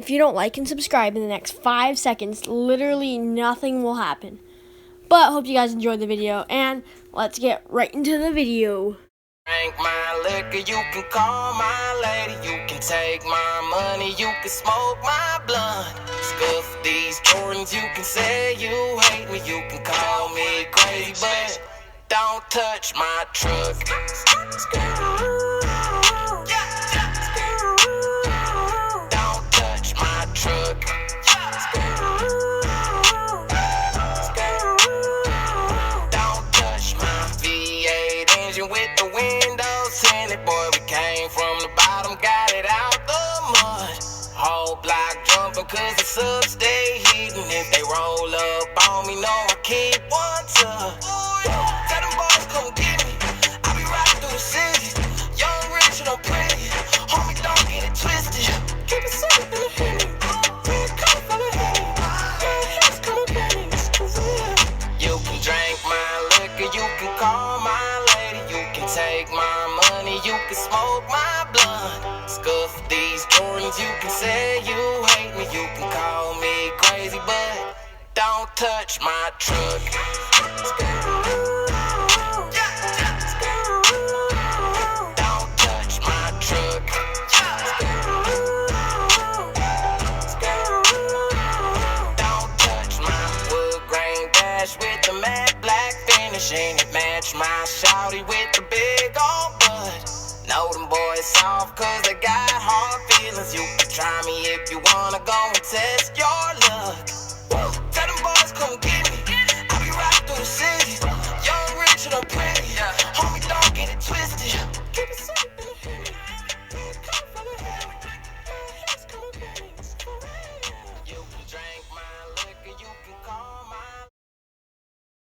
if you don't like and subscribe in the next 5 seconds, literally nothing will happen. But hope you guys enjoyed the video, and let's get right into the video. Drink my liquor, you can call my lady, you can take my money, you can smoke my blunt. Scuff these Jordans, you can say you hate me, you can call me crazy, but don't touch my truck. Don't touch my truck. Don't touch my V8 engine with the windows tinted. Boy, we came from the bottom, got it out the mud. Whole block jumping cause the subs stay heating. If they roll up on me, know I keep one tub. Tell them boys come get me, I be riding through the city. Young, rich, and I'm pretty. Homie, don't get it twisted. Keep it safe in the Henny. Red coat from the Henny. Red hands coming Henny. It's for real. You can drink my liquor, you can call my lady, you can take my money, you can smoke my blunt. Scuff these Jordans, you can say you hate me, you can call me crazy, but don't touch my truck. Don't touch my truck. Don't touch my wood grain dash with the matte black finish, and it match my shawty with the big old butt. Know them boys soft cause they got hard feelings. You can try me if you wanna go and test your